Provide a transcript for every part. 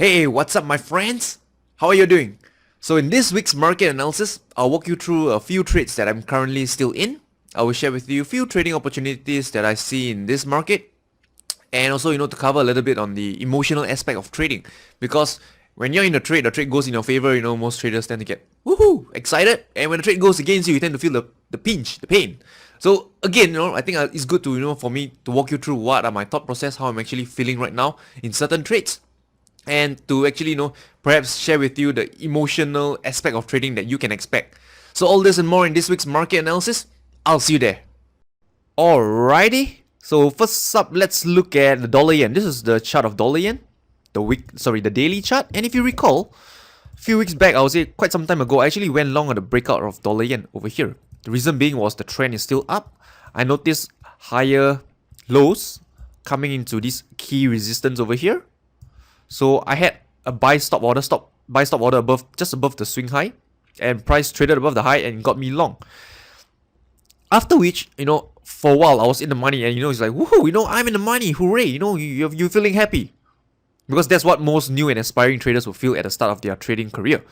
Hey, what's up, my friends? How are you doing? So, in this week's market analysis, I'll walk you through a few trades that I'm currently still in. I will share with you a few trading opportunities that I see in this market, and also, to cover a little bit on the emotional aspect of trading. Because when you're in a trade, the trade goes in your favor, most traders tend to get woohoo, excited, and when the trade goes against you, you tend to feel the pinch, the pain. So again, I think it's good to, for me to walk you through what are my thought process, how I'm actually feeling right now in certain trades, and to actually, perhaps share with you the emotional aspect of trading that you can expect. So all this and more in this week's market analysis. I'll see you there. Alrighty. So first up, let's look at the dollar yen. This is the chart of dollar yen, the daily chart. And if you recall, a few weeks back, I would say quite some time ago, I actually went long on the breakout of dollar yen over here. The reason being was the trend is still up. I noticed higher lows coming into this key resistance over here. So I had a buy stop order just above the swing high, and price traded above the high and got me long. After which, for a while I was in the money, and it's like, woohoo, I'm in the money, hooray, you're feeling happy. Because that's what most new and aspiring traders will feel at the start of their trading career.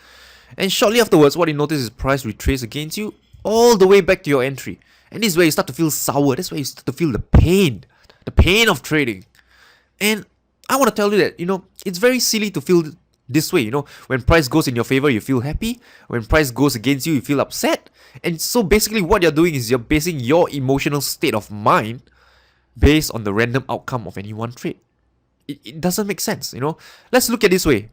And shortly afterwards, what you notice is price retrace against you all the way back to your entry. And this is where you start to feel sour. That's where you start to feel the pain of trading. And I want to tell you that, it's very silly to feel this way. When price goes in your favor, you feel happy. When price goes against you, you feel upset. And so basically what you're doing is you're basing your emotional state of mind based on the random outcome of any one trade. It doesn't make sense, Let's look at it this way.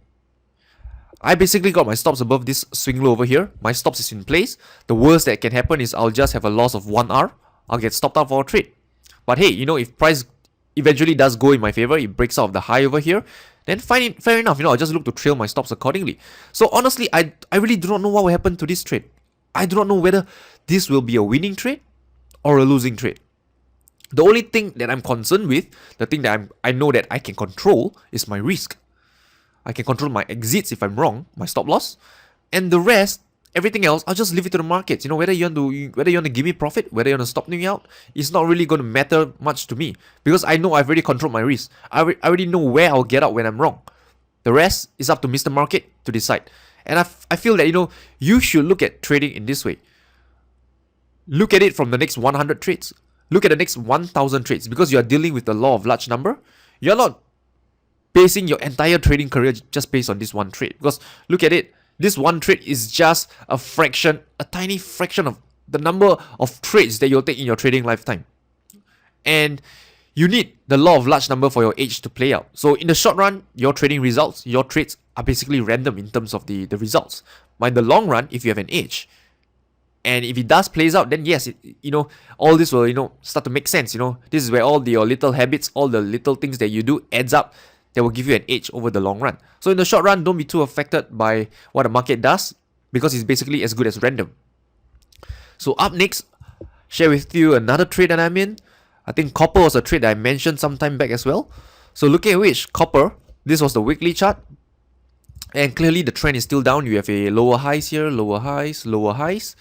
I basically got my stops above this swing low over here. My stops is in place. The worst that can happen is I'll just have a loss of 1 hour. I'll get stopped out for a trade. But hey, if price eventually does go in my favor, it breaks out of the high over here, then fine, fair enough, I'll just look to trail my stops accordingly. So honestly, I really do not know what will happen to this trade. I do not know whether this will be a winning trade or a losing trade. The only thing that I'm concerned with, the thing that I know that I can control, is my risk. I can control my exits if I'm wrong, my stop loss, and the rest, everything else, I'll just leave it to the markets. Whether you want to give me profit, whether you want to stop me out, it's not really going to matter much to me, because I know I've already controlled my risk. I already know where I'll get out when I'm wrong. The rest is up to Mr. Market to decide. And I feel that you should look at trading in this way. Look at it from the next 100 trades. Look at the next 1,000 trades, because you are dealing with the law of large number. You're not basing your entire trading career just based on this one trade, because look at it. This one trade is just a tiny fraction of the number of trades that you'll take in your trading lifetime. And you need the law of large number for your age to play out. So in the short run, your trading results, your trades are basically random in terms of the results. But in the long run, if you have an age, and if it does plays out, then yes, all this will, start to make sense. This is where all your little habits, all the little things that you do adds up, that will give you an edge over the long run. So in the short run, don't be too affected by what the market does, because it's basically as good as random. So up next, share with you another trade that I'm in. I think copper was a trade that I mentioned some time back as well. So looking at which, copper, this was the weekly chart. And clearly the trend is still down. You have a lower highs here, lower highs, lower highs,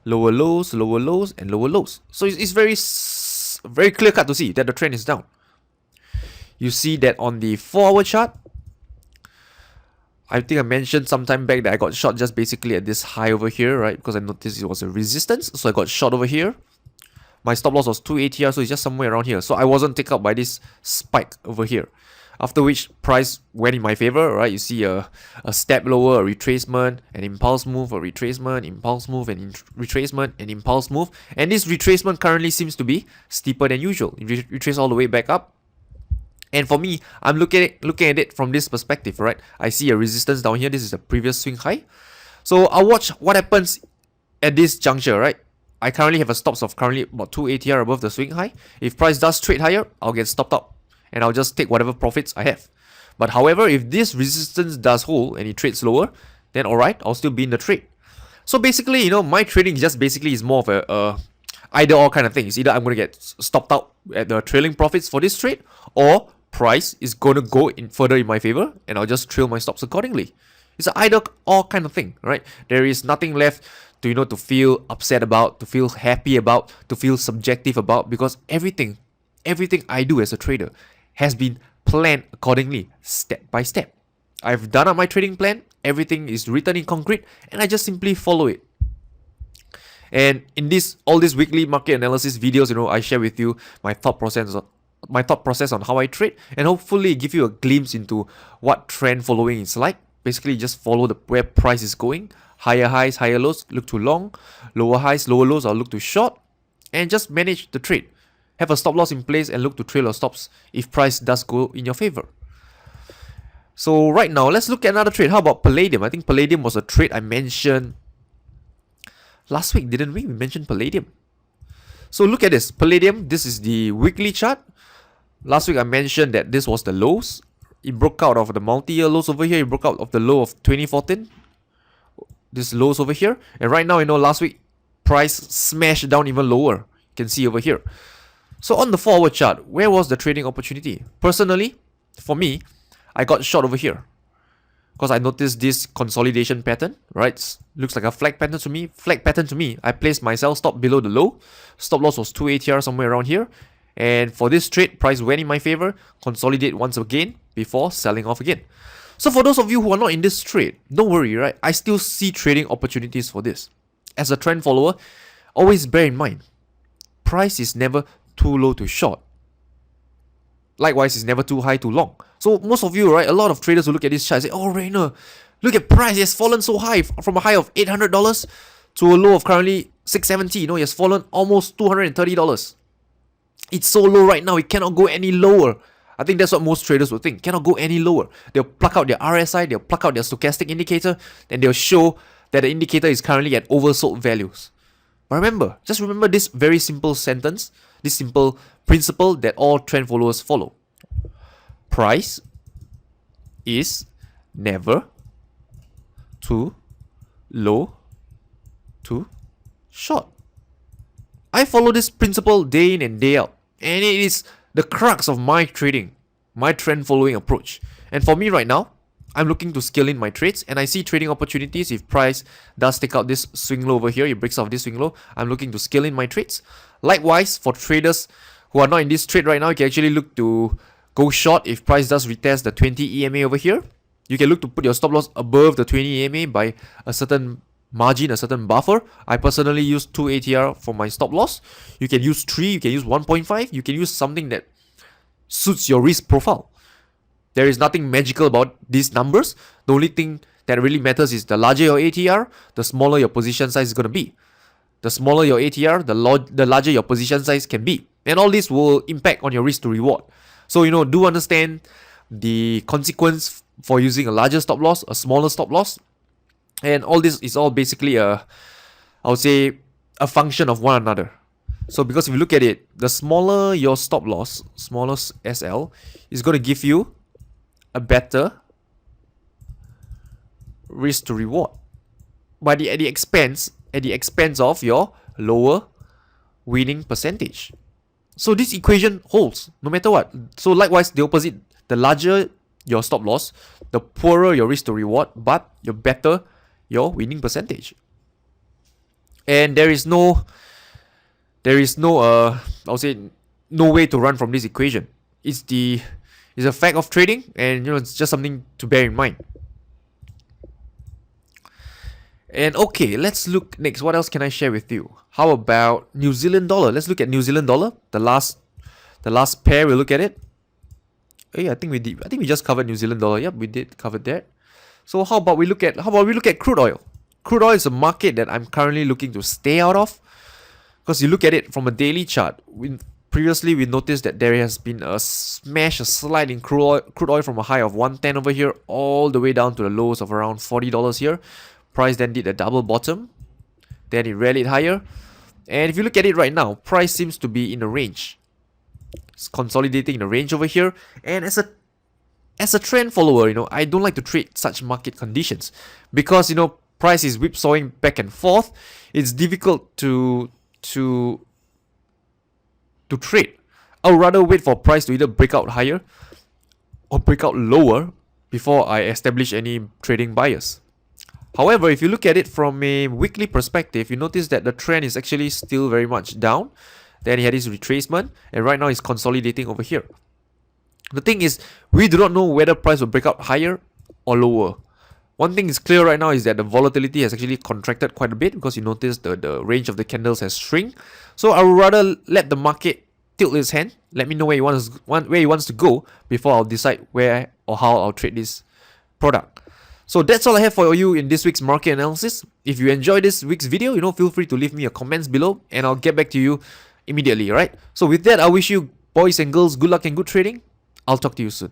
lower lows, and lower lows. So it's very clear cut to see that the trend is down. You see that on the 4-hour chart. I think I mentioned some time back that I got short just basically at this high over here, right? Because I noticed it was a resistance, so I got short over here. My stop loss was 280 here, so it's just somewhere around here. So I wasn't taken up by this spike over here. After which price went in my favor, right? You see a step lower, a retracement, an impulse move, a retracement, impulse move, and retracement, and impulse move. And this retracement currently seems to be steeper than usual. It retrace all the way back up. And for me, I'm looking at it from this perspective, right? I see a resistance down here. This is the previous swing high. So I'll watch what happens at this juncture, right? I currently have a stops of currently about 280 here above the swing high. If price does trade higher, I'll get stopped out, and I'll just take whatever profits I have. But however, if this resistance does hold and it trades lower, then alright, I'll still be in the trade. So basically, my trading is more of a either or kind of thing. It's either I'm going to get stopped out at the trailing profits for this trade, or price is going to go in further in my favor, and I'll just trail my stops accordingly. It's an either or kind of thing, right? There is nothing left to to feel upset about, to feel happy about, to feel subjective about, because everything I do as a trader has been planned accordingly, step by step. I've done up my trading plan, everything is written in concrete, and I just simply follow it. And in all these weekly market analysis videos, I share with you my thought process on how I trade, and hopefully give you a glimpse into what trend following is like. Basically, just follow where price is going. Higher highs, higher lows, look to long. Lower highs, lower lows, I'll look to short. And just manage the trade. Have a stop loss in place and look to trail your stops if price does go in your favor. So right now, let's look at another trade. How about Palladium? I think Palladium was a trade I mentioned last week, didn't we? We mentioned Palladium. So look at this. Palladium, this is the weekly chart. Last week I mentioned that this was the lows. It broke out of the multi-year lows over here. It broke out of the low of 2014. This lows over here. And right now, last week, price smashed down even lower. You can see over here. So on the forward chart, where was the trading opportunity? Personally, for me, I got short over here. Because I noticed this consolidation pattern, right? Looks like a flag pattern to me. I placed my sell stop below the low. Stop loss was 2 ATR somewhere around here. And for this trade, price went in my favor, consolidate once again before selling off again. So for those of you who are not in this trade, don't worry, right? I still see trading opportunities for this. As a trend follower, always bear in mind, price is never too low to short. Likewise, it's never too high to long. So most of you, right, a lot of traders will look at this chart and say, oh, Rainer, look at price, it has fallen so high from a high of $800 to a low of currently $670. It has fallen almost $230. It's so low right now, it cannot go any lower. I think that's what most traders will think. Cannot go any lower. They'll pluck out their RSI, they'll pluck out their stochastic indicator, then they'll show that the indicator is currently at oversold values. But just remember this very simple sentence, this simple principle that all trend followers follow. Price is never too low to short. I follow this principle day in and day out, and it is the crux of my trading, my trend following approach. And for me right now, I'm looking to scale in my trades, and I see trading opportunities if price does take out this swing low over here, it breaks off this swing low, I'm looking to scale in my trades. Likewise, for traders who are not in this trade right now, you can actually look to go short if price does retest the 20 EMA over here. You can look to put your stop loss above the 20 EMA by a certain margin, a certain buffer. I personally use 2 ATR for my stop loss. You can use 3, you can use 1.5, you can use something that suits your risk profile. There is nothing magical about these numbers. The only thing that really matters is the larger your ATR, the smaller your position size is going to be. The smaller your ATR, the larger your position size can be. And all this will impact on your risk to reward. So, do understand the consequence for using a larger stop loss, a smaller stop loss. And all this is all basically I would say, a function of one another. So because if you look at it, the smaller your stop loss, smaller SL, is going to give you a better risk to reward, but at the expense of your lower winning percentage. So this equation holds no matter what. So likewise, the opposite, the larger your stop loss, the poorer your risk to reward, but the better your winning percentage. And there is no I would say no way to run from this equation. It's a fact of trading, and it's just something to bear in mind. And okay, let's look next. What else can I share with you? How about New Zealand dollar? Let's look at New Zealand dollar. The last pair we'll look at it. Hey, I think we did. I think we just covered New Zealand dollar. Yep, we did cover that. So how about we look at crude oil? Crude oil is a market that I'm currently looking to stay out of, because you look at it from a daily chart. Previously, we noticed that there has been a slide in crude oil from a high of 110 over here all the way down to the lows of around $40 here. Price then did a double bottom, then it rallied higher, and if you look at it right now, price seems to be in a range. It's consolidating in a range over here, and as a trend follower, I don't like to trade such market conditions because price is whipsawing back and forth. It's difficult to trade. I would rather wait for price to either break out higher or break out lower before I establish any trading bias. However, if you look at it from a weekly perspective, you notice that the trend is actually still very much down. Then he had his retracement, and right now it's consolidating over here. The thing is, we do not know whether price will break out higher or lower. One thing is clear right now is that the volatility has actually contracted quite a bit because you notice the range of the candles has shrunk. So I would rather let the market tilt its hand. Let me know where he wants to go before I'll decide where or how I'll trade this product. So that's all I have for you in this week's market analysis. If you enjoyed this week's video, feel free to leave me your comments below and I'll get back to you immediately, alright? So with that, I wish you boys and girls good luck and good trading. I'll talk to you soon.